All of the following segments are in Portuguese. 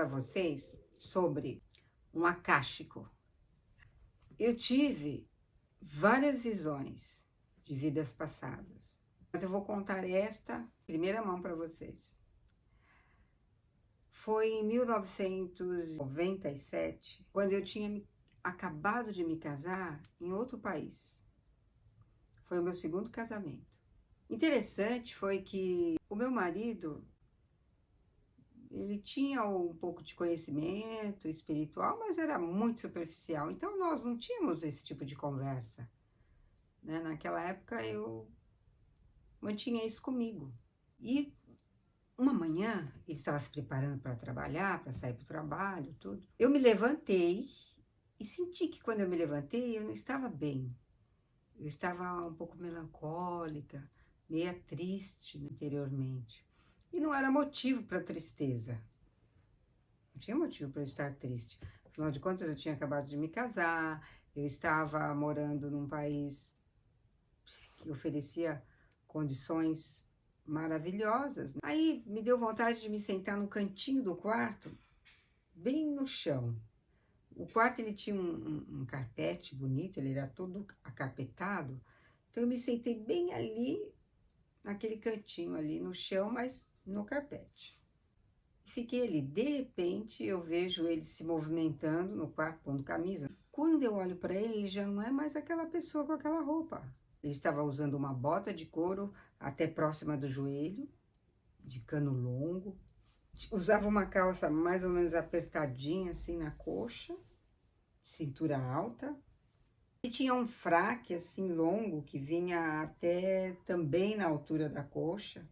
vocês sobre um acástico. Eu tive várias visões de vidas passadas, mas eu vou contar esta primeira mão para vocês. Foi em 1997, quando eu tinha acabado de me casar em outro país. Foi o meu segundo casamento. Interessante foi que o meu marido, ele tinha um pouco de conhecimento espiritual, mas era muito superficial. Então, nós não tínhamos esse tipo de conversa, né? Naquela época, eu mantinha isso comigo. E uma manhã, ele estava se preparando para trabalhar, para sair para o trabalho, tudo. Eu me levantei e senti que quando eu me levantei, eu não estava bem. Eu estava um pouco melancólica, meia triste interiormente. E não era motivo para tristeza. Não tinha motivo para eu estar triste. Afinal de contas, eu tinha acabado de me casar, eu estava morando num país que oferecia condições maravilhosas. Aí me deu vontade de me sentar no cantinho do quarto, bem no chão. O quarto ele tinha um carpete bonito, ele era todo acarpetado. Então eu me sentei bem ali, naquele cantinho ali no chão, mas no carpete. Fiquei ali, de repente eu vejo ele se movimentando no quarto, pondo camisa. Quando eu olho para ele, ele já não é mais aquela pessoa com aquela roupa. Ele estava usando uma bota de couro até próxima do joelho, de cano longo. Usava uma calça mais ou menos apertadinha assim na coxa, cintura alta. E tinha um fraque assim longo que vinha até também na altura da coxa.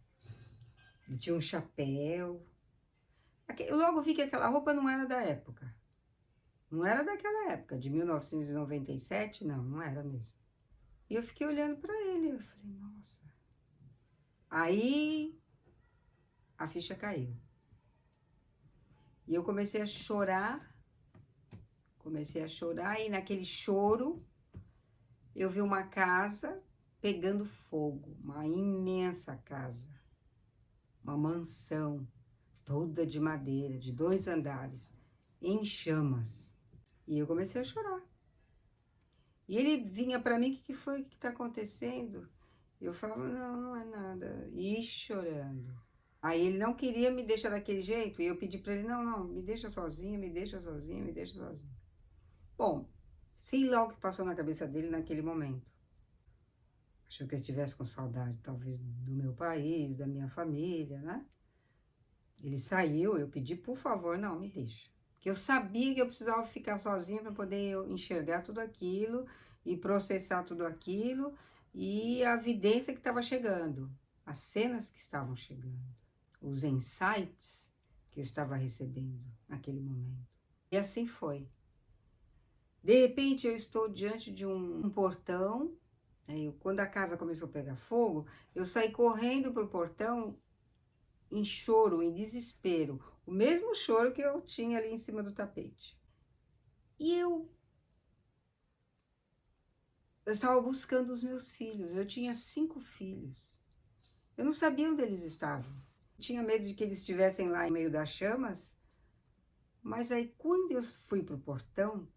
Ele tinha um chapéu. Eu logo vi que aquela roupa não era da época. Não era daquela época, de 1997, não era mesmo. E eu fiquei olhando para ele, eu falei, nossa. Aí a ficha caiu. E eu comecei a chorar, e naquele choro eu vi uma casa pegando fogo, uma imensa casa, uma mansão, toda de madeira, de 2 andares, em chamas. E eu comecei a chorar. E ele vinha para mim, o que foi que está acontecendo? Eu falava, não é nada. E chorando. Aí ele não queria me deixar daquele jeito, e eu pedi para ele, não, me deixa sozinha, me deixa sozinha, me deixa sozinha. Bom, sei lá o que passou na cabeça dele naquele momento. Achou que eu estivesse com saudade, talvez, do meu país, da minha família, né? Ele saiu, eu pedi, por favor, não, me deixa. Porque eu sabia que eu precisava ficar sozinha para poder enxergar tudo aquilo e processar tudo aquilo e a evidência que estava chegando, as cenas que estavam chegando, os insights que eu estava recebendo naquele momento. E assim foi. De repente eu estou diante de um portão, né? Quando a casa começou a pegar fogo, eu saí correndo para o portão em choro, em desespero, o mesmo choro que eu tinha ali em cima do tapete. E eu estava buscando os meus filhos, eu tinha 5 filhos. Eu não sabia onde eles estavam. Tinha medo de que eles estivessem lá em meio das chamas. Mas aí, quando eu fui para o portão,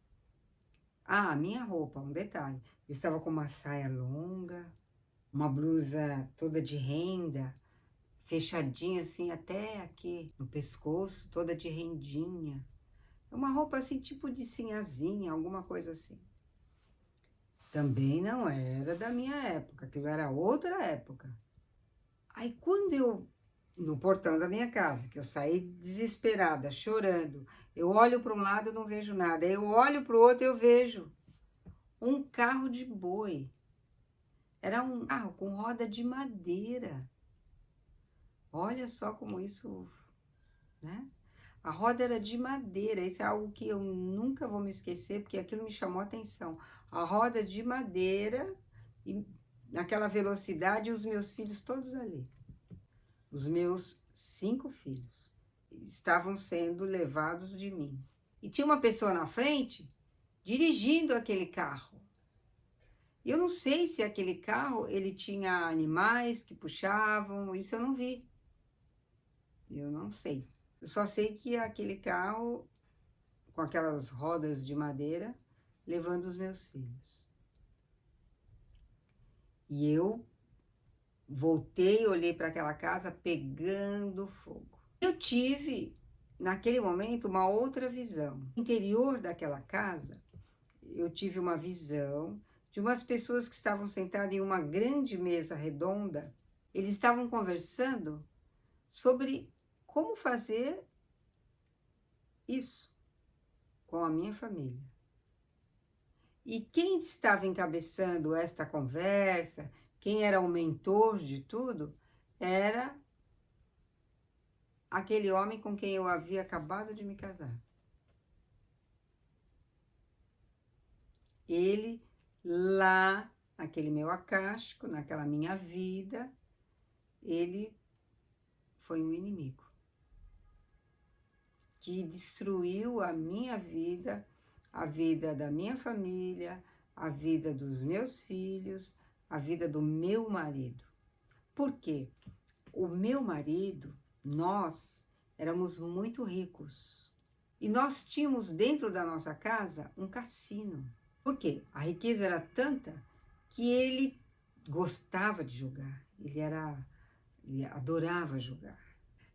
a minha roupa, um detalhe, eu estava com uma saia longa, uma blusa toda de renda, fechadinha assim até aqui no pescoço, toda de rendinha. Uma roupa assim, tipo de sinhazinha, alguma coisa assim. Também não era da minha época, aquilo era outra época. Aí quando eu, no portão da minha casa, que eu saí desesperada, chorando, eu olho para um lado e não vejo nada, eu olho para o outro e eu vejo um carro de boi. Era um carro com roda de madeira. Olha só como isso, né? A roda era de madeira, isso é algo que eu nunca vou me esquecer, porque aquilo me chamou a atenção. A roda de madeira, e naquela velocidade, os meus filhos todos ali. Os meus 5 filhos estavam sendo levados de mim. E tinha uma pessoa na frente, dirigindo aquele carro. Eu não sei se aquele carro, ele tinha animais que puxavam, isso eu não vi. Eu não sei. Eu só sei que aquele carro, com aquelas rodas de madeira, levando os meus filhos. E eu voltei, olhei para aquela casa pegando fogo. Eu tive, naquele momento, uma outra visão. No interior daquela casa, eu tive uma visão de umas pessoas que estavam sentadas em uma grande mesa redonda. Eles estavam conversando sobre como fazer isso com a minha família. E quem estava encabeçando esta conversa, quem era o mentor de tudo, era aquele homem com quem eu havia acabado de me casar. Ele, lá, naquele meu acástico, naquela minha vida, ele foi um inimigo que destruiu a minha vida, a vida da minha família, a vida dos meus filhos, a vida do meu marido. Por quê? O meu marido, nós éramos muito ricos e nós tínhamos dentro da nossa casa um cassino. Por quê? A riqueza era tanta que ele gostava de jogar, ele adorava jogar.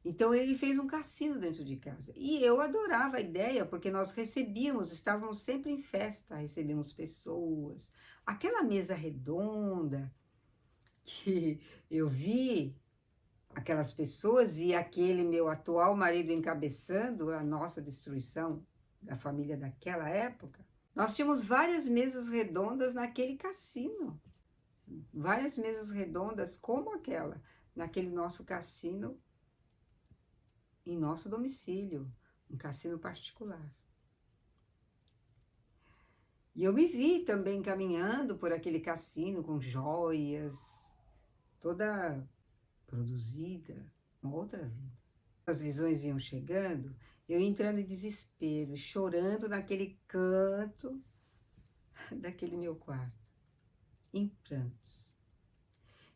Então ele fez um cassino dentro de casa. E eu adorava a ideia, porque nós recebíamos, estávamos sempre em festa, recebíamos pessoas. Aquela mesa redonda que eu vi aquelas pessoas e aquele meu atual marido encabeçando a nossa destruição da família daquela época. Nós tínhamos várias mesas redondas naquele cassino. Várias mesas redondas como aquela, naquele nosso cassino, em nosso domicílio, um cassino particular. E eu me vi também caminhando por aquele cassino com joias, toda produzida, uma outra vida. As visões iam chegando, eu entrando em desespero, chorando naquele canto daquele meu quarto, em prantos.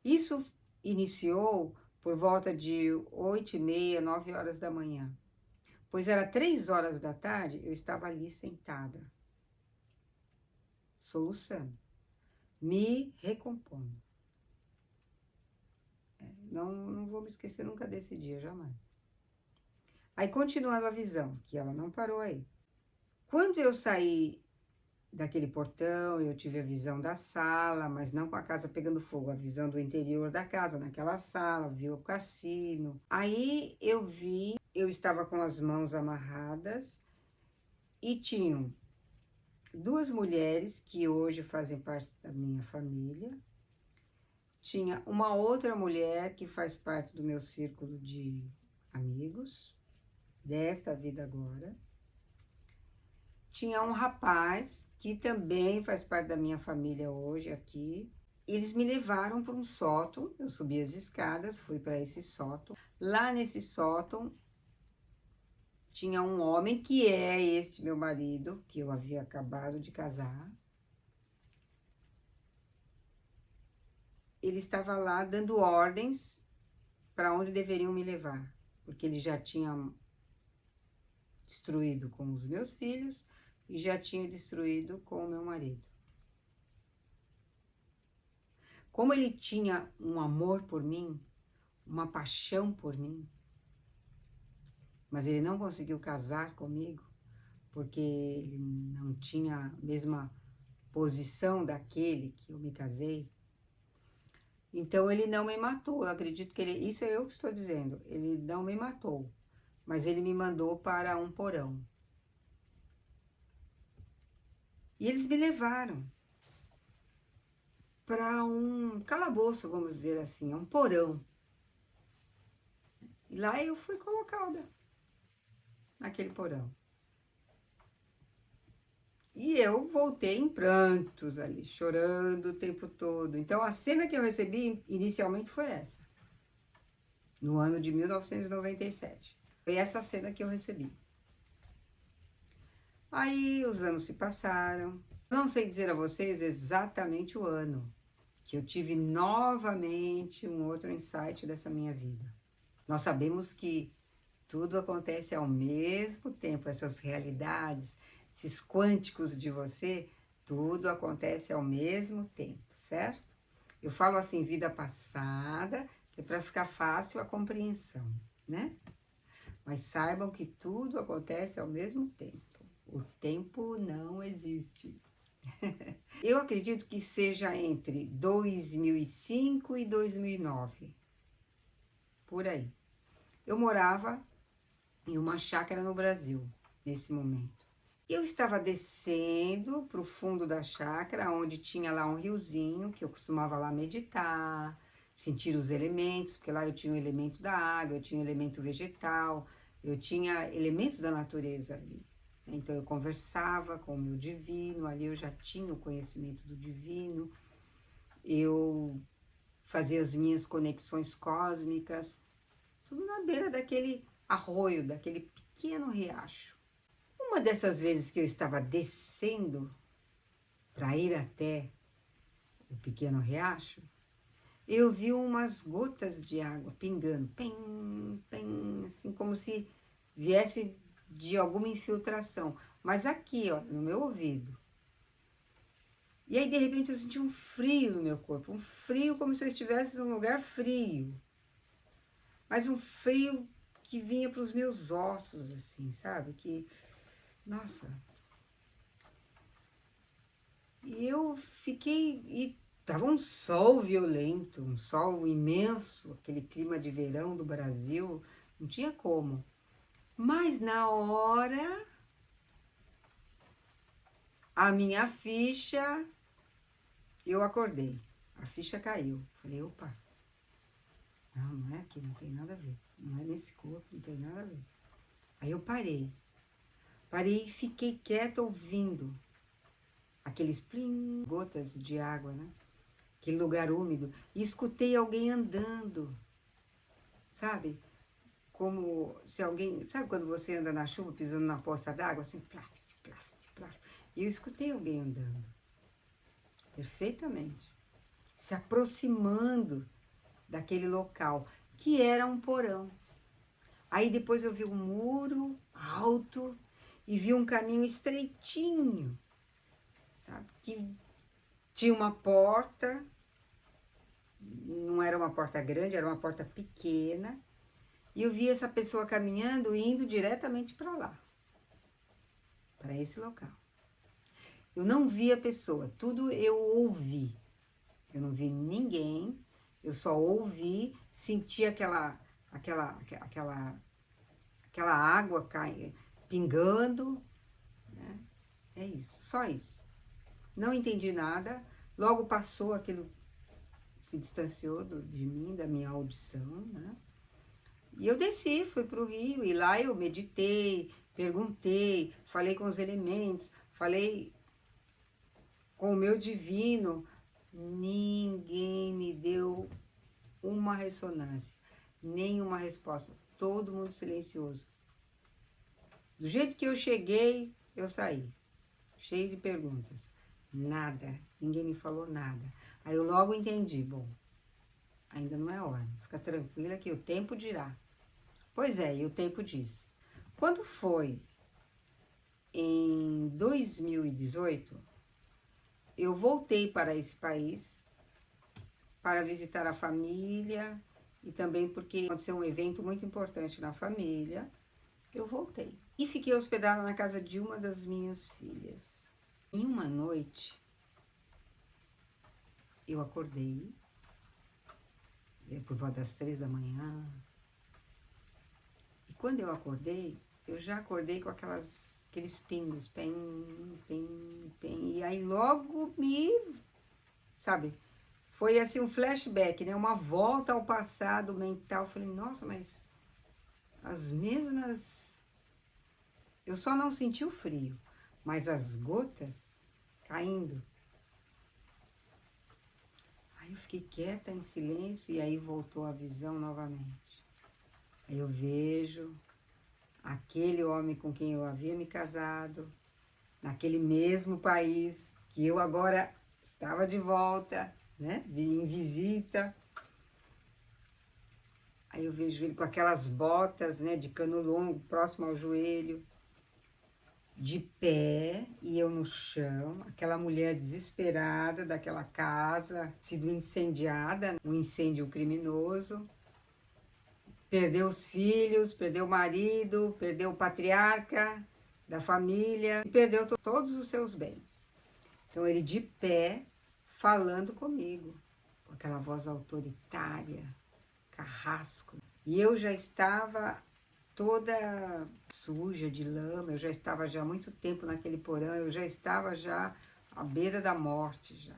Isso iniciou por volta de 8h30, 9 horas da manhã. Pois era 3 horas da tarde, eu estava ali sentada, soluçando, me recompondo. Não vou me esquecer nunca desse dia, jamais. Aí, continuando a visão, que ela não parou aí. Quando eu saí daquele portão, eu tive a visão da sala, mas não com a casa pegando fogo, a visão do interior da casa, naquela sala, vi o cassino. Aí eu estava com as mãos amarradas e tinham 2 mulheres que hoje fazem parte da minha família. Tinha uma outra mulher que faz parte do meu círculo de amigos, desta vida agora. Tinha um rapaz que também faz parte da minha família hoje aqui. Eles me levaram para um sótão, eu subi as escadas, fui para esse sótão. Lá nesse sótão tinha um homem que é este meu marido, que eu havia acabado de casar. Ele estava lá dando ordens para onde deveriam me levar, porque ele já tinha destruído com os meus filhos e já tinha destruído com o meu marido. Como ele tinha um amor por mim, uma paixão por mim, mas ele não conseguiu casar comigo, porque ele não tinha a mesma posição daquele que eu me casei. Então ele não me matou, eu acredito que isso é eu que estou dizendo, ele não me matou, mas ele me mandou para um porão. E eles me levaram para um calabouço, vamos dizer assim, um porão. E lá eu fui colocada, naquele porão. E eu voltei em prantos ali, chorando o tempo todo. Então a cena que eu recebi inicialmente foi essa, no ano de 1997. Foi essa cena que eu recebi. Aí os anos se passaram. Não sei dizer a vocês exatamente o ano que eu tive novamente um outro insight dessa minha vida. Nós sabemos que tudo acontece ao mesmo tempo, essas realidades, esses quânticos de você, tudo acontece ao mesmo tempo, certo? Eu falo assim, vida passada, que é para ficar fácil a compreensão, né? Mas saibam que tudo acontece ao mesmo tempo. O tempo não existe. Eu acredito que seja entre 2005 e 2009, por aí. Eu morava em uma chácara no Brasil, nesse momento. Eu estava descendo para o fundo da chácara, onde tinha lá um riozinho, que eu costumava lá meditar, sentir os elementos, porque lá eu tinha o elemento da água, eu tinha o elemento vegetal, eu tinha elementos da natureza ali. Então eu conversava com o meu divino, ali eu já tinha o conhecimento do divino, eu fazia as minhas conexões cósmicas, tudo na beira daquele arroio, daquele pequeno riacho. Uma dessas vezes que eu estava descendo para ir até o pequeno riacho, eu vi umas gotas de água pingando, pem, pem, assim como se viesse de alguma infiltração, mas aqui, ó, no meu ouvido. E aí, de repente, eu senti um frio no meu corpo, um frio como se eu estivesse num lugar frio, mas um frio que vinha para os meus ossos, assim, sabe? Que, nossa. E eu fiquei, e tava um sol violento, um sol imenso, aquele clima de verão do Brasil, não tinha como. Mas na hora, a minha ficha, eu acordei, a ficha caiu. Falei, opa, não, não é aqui, não tem nada a ver, não é nesse corpo, não tem nada a ver. Aí eu parei e fiquei quieta ouvindo aqueles plim, gotas de água, né? Aquele lugar úmido, e escutei alguém andando, sabe? Como se alguém, sabe quando você anda na chuva pisando na poça d'água, assim, plaf, plaf, plaf. E eu escutei alguém andando, perfeitamente, se aproximando daquele local, que era um porão. Aí depois eu vi um muro alto e vi um caminho estreitinho, sabe? Que tinha uma porta, não era uma porta grande, era uma porta pequena, e eu vi essa pessoa caminhando e indo diretamente para lá, para esse local. Eu não vi a pessoa, tudo eu ouvi. Eu não vi ninguém, eu só ouvi, senti aquela água pingando, né? É isso, só isso. Não entendi nada, logo passou aquilo, se distanciou de mim, da minha audição, né? E eu desci, fui para o rio, e lá eu meditei, perguntei, falei com os elementos, falei com o meu divino. Ninguém me deu uma ressonância, nenhuma resposta, todo mundo silencioso. Do jeito que eu cheguei, eu saí, cheio de perguntas, nada, ninguém me falou nada. Aí eu logo entendi, bom, ainda não é hora, fica tranquila que o tempo dirá. Pois é, e o tempo disse. Quando foi em 2018, eu voltei para esse país para visitar a família e também porque aconteceu um evento muito importante na família, eu voltei. E fiquei hospedada na casa de uma das minhas filhas. Em uma noite, eu acordei, por volta das 3 da manhã, e quando eu acordei, eu já acordei com aqueles pingos, pem, pem, pem, e aí logo sabe, foi assim um flashback, né? Uma volta ao passado mental. Falei, nossa, mas as mesmas... Eu só não senti o frio, mas as gotas caindo. Aí eu fiquei quieta, em silêncio, e aí voltou a visão novamente. Aí eu vejo aquele homem com quem eu havia me casado, naquele mesmo país, que eu agora estava de volta, né? Vim em visita. Aí eu vejo ele com aquelas botas, né, de cano longo, próximo ao joelho, de pé, e eu no chão, aquela mulher desesperada daquela casa, sido incendiada, um incêndio criminoso, perdeu os filhos, perdeu o marido, perdeu o patriarca da família, e perdeu todos os seus bens. Então ele de pé, falando comigo, com aquela voz autoritária, carrasco. E eu já estava toda suja de lama, eu já estava já há muito tempo naquele porão, eu já estava já à beira da morte, já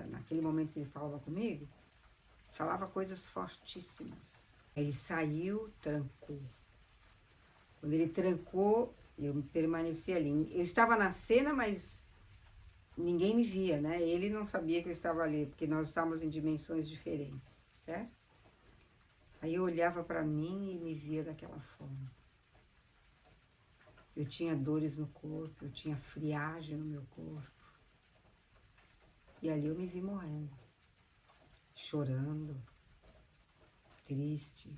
naquele momento que ele falava comigo, falava coisas fortíssimas. Ele saiu, trancou. Quando ele trancou, eu permaneci ali. Eu estava na cena, mas ninguém me via, né? Ele não sabia que eu estava ali, porque nós estávamos em dimensões diferentes, certo? Aí eu olhava para mim e me via daquela forma. Eu tinha dores no corpo, eu tinha friagem no meu corpo. E ali eu me vi morrendo, chorando, triste.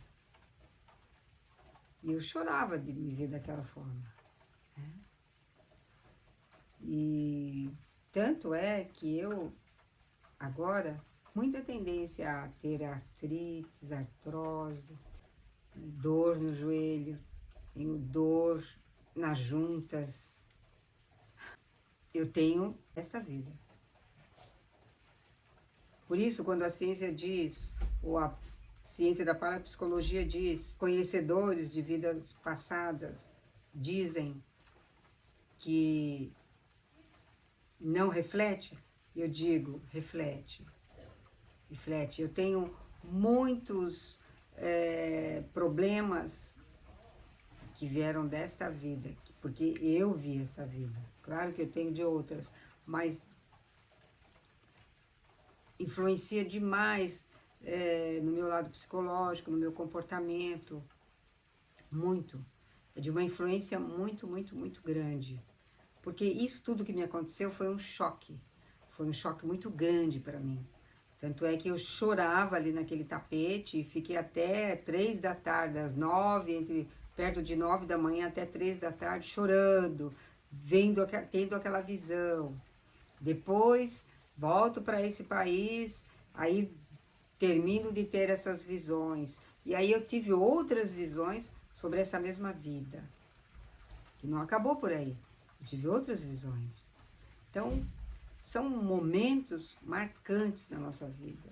E eu chorava de me ver daquela forma, né? E tanto é que eu, agora, muita tendência a ter artrites, artrose, dor no joelho, tenho dor nas juntas. Eu tenho esta vida. Por isso, quando a ciência diz, ou a ciência da parapsicologia diz, conhecedores de vidas passadas dizem que não reflete, eu digo, reflete. Reflete. Eu tenho muitos problemas que vieram desta vida, porque eu vi essa vida. Claro que eu tenho de outras, mas influencia demais no meu lado psicológico, no meu comportamento, muito. É de uma influência muito, muito, muito grande. Porque isso tudo que me aconteceu foi um choque muito grande para mim. Tanto é que eu chorava ali naquele tapete e fiquei até 3 da tarde, às 9, perto de 9 da manhã até 3 da tarde, chorando, tendo aquela visão. Depois volto para esse país, aí termino de ter essas visões. E aí eu tive outras visões sobre essa mesma vida, que não acabou por aí. Eu tive outras visões. Então, são momentos marcantes na nossa vida,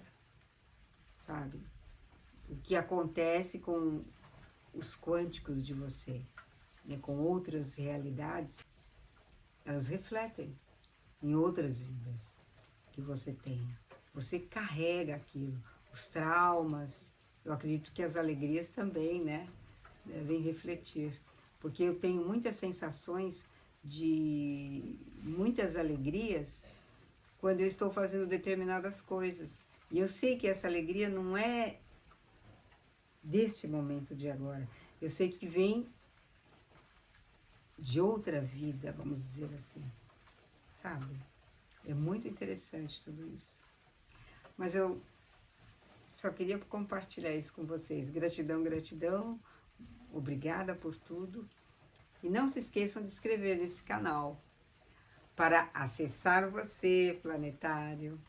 sabe? O que acontece com os quânticos de você, né? Com outras realidades, elas refletem em outras vidas que você tenha. Você carrega aquilo, os traumas, eu acredito que as alegrias também, né? Devem refletir. Porque eu tenho muitas sensações de muitas alegrias quando eu estou fazendo determinadas coisas. E eu sei que essa alegria não é deste momento de agora. Eu sei que vem de outra vida, vamos dizer assim. Sabe? É muito interessante tudo isso. Mas eu só queria compartilhar isso com vocês. Gratidão, gratidão. Obrigada por tudo. E não se esqueçam de se inscrever nesse canal para acessar você, planetário.